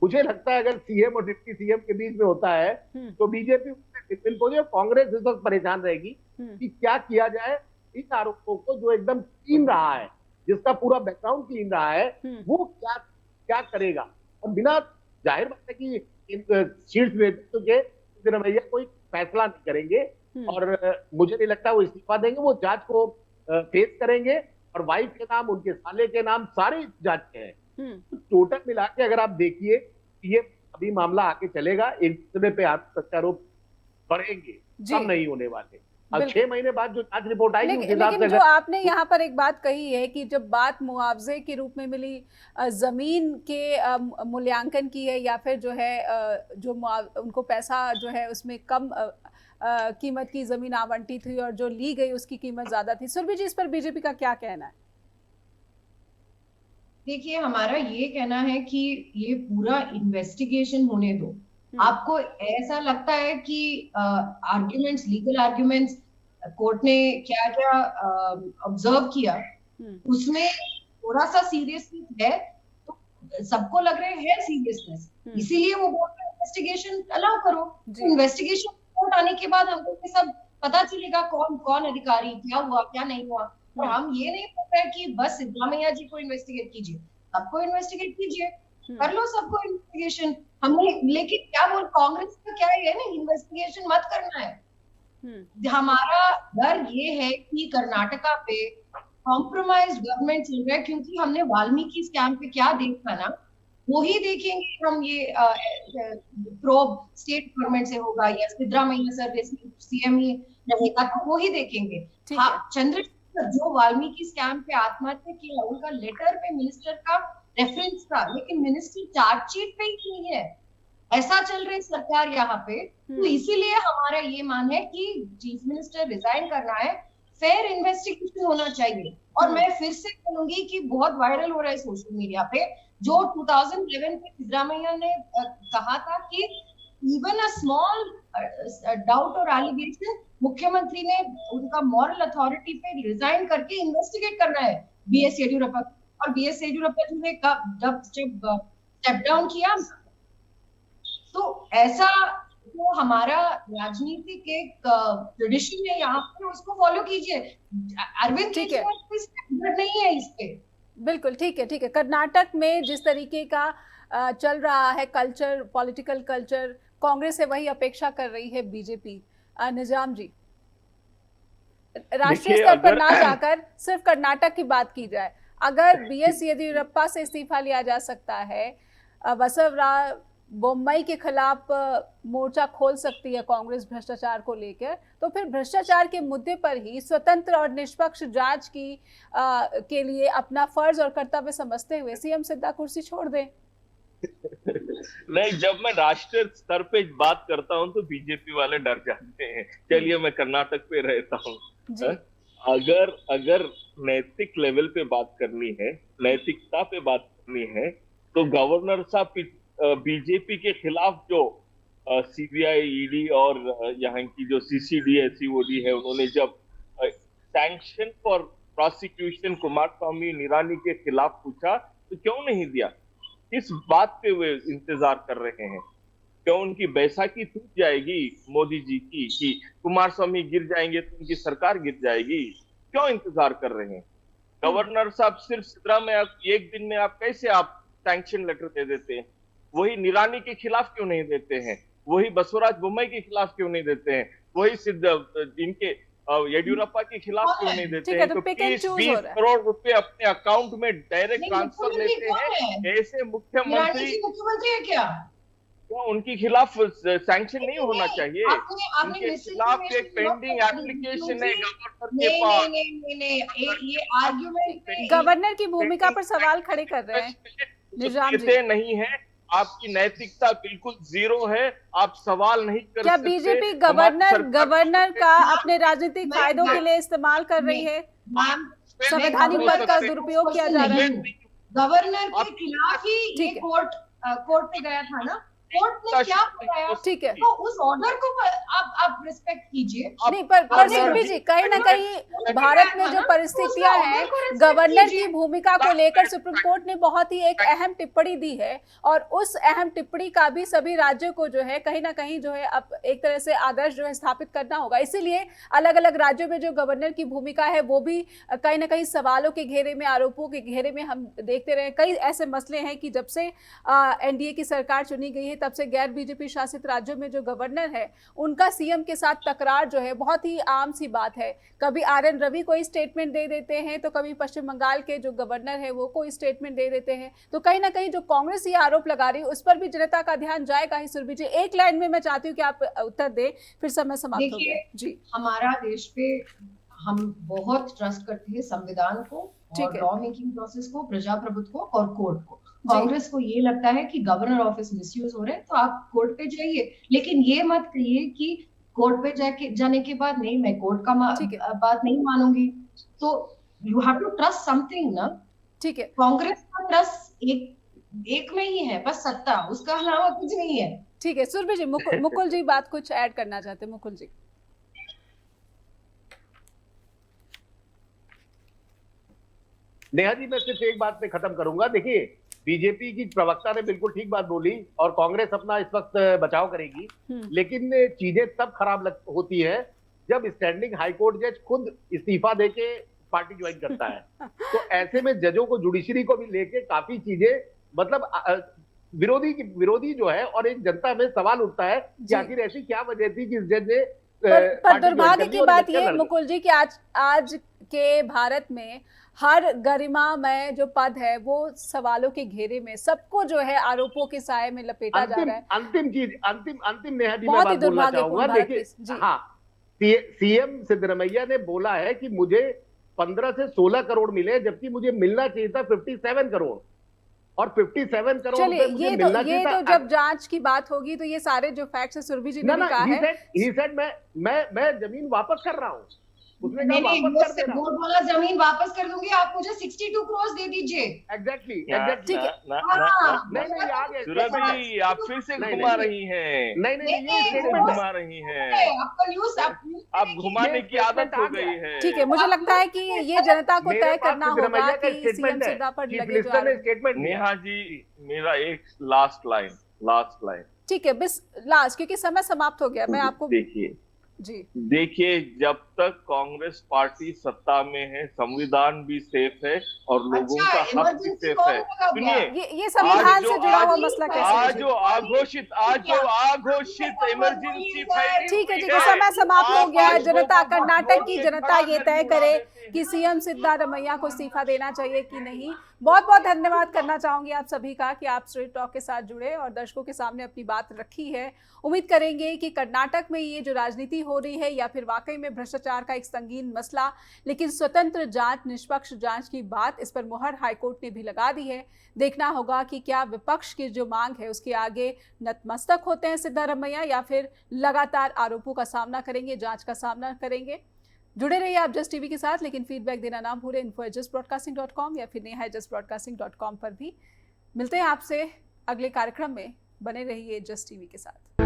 मुझे लगता है अगर सीएम और डिप्टी सीएम के बीच में होता है तो बीजेपी कांग्रेस इस वक्त परेशान रहेगी कि क्या किया जाए इन आरोपों को, जो एकदम क्लीन रहा है, जिसका पूरा बैकग्राउंड क्लीन रहा है, वो क्या करेगा। और बिना जाहिर बात है कि शीर्ष नेतृत्व के सिद्धरामैया कोई फैसला नहीं करेंगे और मुझे नहीं लगता वो इस्तीफा देंगे। वो जांच को फेस करेंगे और वाइफ के नाम, उनके साले के नाम सारे जांच के हैं। तो टोटल मिला के अगर आप देखिए ये अभी मामला आगे चलेगा, एक दूसरे पे प्रत्यारोप बढ़ेंगे, कम नहीं होने वाले। अब 6 महीने बाद जो जांच रिपोर्ट आएगी उस हिसाब से। जो आपने यहाँ पर एक बात कही है कि जब बात मुआवजे के रूप में मिली जमीन के मूल्यांकन की है या फिर जो है जो उनको पैसा जो है उसमें कम कीमत की जमीन आवंटित हुई और जो ली गई उसकी कीमत ज्यादा थी। सुरभि जी, इस पर बीजेपी का क्या कहना है? देखिए, हमारा ये कहना है कि ये पूरा इन्वेस्टिगेशन होने दो। आपको ऐसा लगता है कि आर्ग्यूमेंट्स, लीगल आर्ग्यूमेंट्स, कोर्ट ने क्या क्या ऑब्जर्व किया, उसमें थोड़ा सा सीरियसनेस है, तो सबको लग रहा है सीरियसनेस, इसीलिए वो बोल रहे इन्वेस्टिगेशन अलाउ करो। तो इन्वेस्टिगेशन रिपोर्ट आने के बाद हमको ये सब पता चलेगा कौन कौन अधिकारी, क्या हुआ क्या नहीं हुआ। और हम ये नहीं बोल रहे कि बस सिद्धरामैया जी को इन्वेस्टिगेट कीजिए, सबको इन्वेस्टिगेट कीजिए, कर लो सबको इन्वेस्टिगेशन। हमने लेकिन क्या बोल, कांग्रेस का क्या है ना, इन्वेस्टिगेशन मत करना है। हमारा डर ये है कि कर्नाटका पे कॉम्प्रोमाइज गवर्नमेंट चल रहा है, क्योंकि हमने वाल्मीकि स्कैम पे क्या देखा ना, वो ही देखेंगे हम। ये प्रोब स्टेट गवर्नमेंट से होगा या सिद्धरामैया सर सीएम ही रहेगा, तो वो ही देखेंगे। चंद्रशेखर जो वाल्मीकि स्कैम पे आत्महत्या किया, उनका लेटर पे मिनिस्टर का रेफरेंस था, लेकिन मिनिस्टर चार्जशीट पे ही नहीं है। ऐसा चल रही सरकार यहाँ पे। तो इसीलिए हमारा ये मान है कि चीफ मिनिस्टर रिजाइन करना है, फेयर इन्वेस्टिगेशन होना चाहिए। और मैं फिर से कहूंगी कि बहुत वायरल हो रहा है सोशल मीडिया पे, जो 2011 में सिद्धरामैया ने कहा था कि इवन अ स्मॉल डाउट और एलिगेशन, मुख्यमंत्री ने उनका मॉरल अथॉरिटी पे रिजाइन करके इन्वेस्टिगेट करना है बीएस येडियुरप्पा। और बीएस येडियुरप्पा जी ने जब स्टेप डाउन किया, तो ऐसा तो हमारा राजनीतिक एक ट्रेडिशन है यहाँ पे, उसको फॉलो कीजिए। अरविंद केजरीवाल कोई स्टैंडर्ड नहीं है इस पे। बिल्कुल ठीक है, ठीक है। कर्नाटक में जिस तरीके का चल रहा है कल्चर, पॉलिटिकल कल्चर, कांग्रेस से वही अपेक्षा कर रही है बीजेपी। निजाम जी, राष्ट्रीय स्तर पर ना जाकर सिर्फ कर्नाटक की बात की जाए, अगर बीएस येदियुरप्पा से इस्तीफा लिया जा सकता है, बसवराज बोम्मई के खिलाफ मोर्चा खोल सकती है कांग्रेस भ्रष्टाचार को लेकर, तो फिर भ्रष्टाचार के मुद्दे पर ही स्वतंत्र और निष्पक्ष जांच के लिए अपना फर्ज और कर्तव्य समझते हुए सीएम सिद्धा कुर्सी छोड़ दें। नहीं, जब मैं राष्ट्रीय स्तर पे बात करता हूं तो बीजेपी वाले डर जाते हैं। चलिए मैं कर्नाटक पे रहता हूं। अगर नैतिक लेवल पे बात करनी है, नैतिकता पे बात करनी है, तो गवर्नर साहब बीजेपी के खिलाफ जो सीबीआई, ईडी और यहाँ की जो सीसीडी है, सीओडी है, उन्होंने जब sanction for prosecution Kumaraswamy Nirani के खिलाफ पूछा तो क्यों नहीं दिया? किस बात पे वे इंतजार कर रहे हैं? क्यों उनकी बैसाखी टूट जाएगी मोदी जी की कि कुमारस्वामी गिर जाएंगे तो उनकी सरकार गिर जाएगी? क्यों इंतजार कर रहे हैं? गवर्नर साहब सिर्फ सिद्धरामैया एक दिन में आप कैसे सैंक्शन लेटर दे देते हैं? वही निरानी के खिलाफ क्यों नहीं देते हैं, वही बसवराज बोम्मई के खिलाफ क्यों नहीं देते हैं, वही इनके येडियुरप्पा के खिलाफ क्यों नहीं देते ठीक है, हैं? तो तो pick and 30-20 choose हो रहा है। करोड़ रुपए अपने अकाउंट में डायरेक्ट नहीं, ट्रांसफर मुख्यमंत्री लेते कौन हैं है? ऐसे निरानी मुख्यमंत्री जी मुख्यमंत्री है क्या? क्यों उनके खिलाफ सैंक्शन नहीं होना चाहिए? आपने उनके मिस खिलाफ इन्फॉर्मेशन एक पेंडिंग एप्लीकेशन है गवर्नर के नहीं पास। नहीं नहीं नहीं, ये आर्ग्यूमेंट गवर्नर की भूमिका पर सवाल खड़े कर रहे हैं निजाम जी। देते नहीं है, आपकी नैतिकता बिल्कुल जीरो है, आप सवाल नहीं कर क्या सकते। बीजेपी हमारी सरकार- गवर्नर का अपने राजनीतिक फायदों के लिए इस्तेमाल कर रही है? मैम संवैधानिक पद का दुरुपयोग किया जा रहा है। गवर्नर के खिलाफ ही ये ठीक है। कोर्ट पे गया था ना, कोर्ट ने क्या बताया? ठीक है। तो उस ऑर्डर को आप रिस्पेक्ट कीजिए। नहीं, पर सुरभि जी, कहीं ना कहीं भारत में जो परिस्थितियां हैं, गवर्नर की भूमिका को लेकर सुप्रीम कोर्ट ने बहुत ही एक अहम टिप्पणी दी है और उस अहम टिप्पणी का भी सभी राज्यों को जो है कहीं ना कहीं जो है अब एक तरह से आदर्श जो है स्थापित करना होगा। इसीलिए अलग अलग राज्यों में जो गवर्नर की भूमिका है वो भी कहीं ना कहीं सवालों के घेरे में, आरोपों के घेरे में हम देखते रहे। कई ऐसे मसले हैं कि जब से एनडीए की सरकार चुनी गई है तब से गैर बीजेपी शासित राज्यों में जो गवर्नर है उनका सीएम के साथ तकरार जो है बहुत ही आम सी बात है। कभी आर.एन. रवि कोई स्टेटमेंट दे देते हैं तो कभी पश्चिम बंगाल के जो गवर्नर है वो कोई स्टेटमेंट दे देते हैं। तो कहीं ना कहीं जो कांग्रेस ये आरोप लगा रही है उस पर भी जनता का ध्यान जाएगा ही। सुरभि जी, एक लाइन में मैं चाहती हूँ कि आप उत्तर दें, फिर समय समाप्त हो गया जी। हमारा देश पे हम बहुत ट्रस्ट करते हैं संविधान को और लॉ मेकिंग प्रोसेस को, प्रजाप्रभुत्व को और कोर्ट को। कांग्रेस को ये लगता है कि गवर्नर ऑफिस मिसयूज हो रहे हैं तो आप कोर्ट पे जाइए, लेकिन ये मत कहिए कि कोर्ट पे जाने के बाद नहीं मैं कोर्ट का बात नहीं मानूंगी। तो you have to trust something ना। ठीक है, कांग्रेस का ट्रस्ट एक में ही है, बस सत्ता, उसका अलावा कुछ नहीं है। ठीक है सुरभि जी, मुकुल जी बात कुछ ऐड करना चाहते हैं? मुकुल जी। नेहा जी, मैं सिर्फ एक बात पे खत्म करूंगा। देखिए, बीजेपी की प्रवक्ता ने बिल्कुल ठीक बात बोली और कांग्रेस अपना इस वक्त बचाव करेगी, लेकिन चीजें तब खराब होती है जब स्टैंडिंग हाई कोर्ट जज खुद इस्तीफा देके पार्टी ज्वाइन करता है। तो ऐसे में जजों को, जुडिशरी को भी लेके काफी चीजें मतलब विरोधी जो है और एक जनता में सवाल उठता है कि आखिर ऐसी क्या वजह थी कि इस जज ने पर दुर्भाग्य की बात ये मुकुल जी कि आज के भारत में हर गरिमा में जो पद है वो सवालों के घेरे में, सबको जो है आरोपों के साए में लपेटा जा रहा है। अंतिम नेहा जी, मैं बात बोलना चाहूंगा। देखिए, हाँ, सीएम सिद्धरमैया ने बोला है कि मुझे 15 से 16 करोड़ मिले जबकि मुझे मिलना चाहिए था 57 करोड़ और 57 करोड़ चलिए ये तो जब जांच की बात होगी तो ये सारे जो फैक्ट्स है सुरभि जी ने भी कहा है। ही सेड मैं जमीन वापस कर रहा हूँ, उसने कहा वापस कर देना। बोला जमीन वापस कर दूंगी, आप मुझे 62 करोड़ दे दीजिए। एग्जैक्टली ठीक है। नहीं, सुरभि आप फिर से घुमा रही हैं। नहीं, ये घुमा रही हैं, आपका न्यूज़ आप घुमाने की आदत हो गई है। ठीक है, मुझे लगता है कि ये जनता को तय करना होगा कि सीएम सिद्धा पर लगे जो स्टेटमेंट। नेहा जी, मेरा एक लास्ट लाइन। ठीक है, बस लास्ट, क्योंकि समय समाप्त हो गया। मैं आपको देखिए, जब तक कांग्रेस पार्टी सत्ता में है संविधान भी सेफ है और लोगों का हक भी सेफ है। सुनिए, ये संविधान से जुड़ा हुआ मसला कैसे? आज जो आघोषित इमरजेंसी ठीक है, समय समाप्त हो गया। जनता, कर्नाटक की जनता ये तय करे कि सीएम सिद्धारमैया को इस्तीफा देना चाहिए कि नहीं। बहुत बहुत धन्यवाद करना चाहूंगी आप सभी का कि आप स्ट्रेट टॉक के साथ जुड़े और दर्शकों के सामने अपनी बात रखी है। उम्मीद करेंगे कि कर्नाटक में ये जो राजनीति हो रही है या फिर वाकई में भ्रष्टाचार का एक संगीन मसला, लेकिन स्वतंत्र जांच, निष्पक्ष जांच की बात, इस पर मुहर हाईकोर्ट ने भी लगा दी है। देखना होगा कि क्या विपक्ष की जो मांग है उसके आगे नतमस्तक होते हैं सिद्धारमैया या फिर लगातार आरोपों का सामना करेंगे, जांच का सामना करेंगे। जुड़े रहिए आप जस्ट टीवी के साथ, लेकिन फीडबैक देना ना भूलें info@justbroadcasting.com या फिर neha@justbroadcasting.com पर भी। मिलते हैं आपसे अगले कार्यक्रम में, बने रहिए जस्ट टीवी के साथ।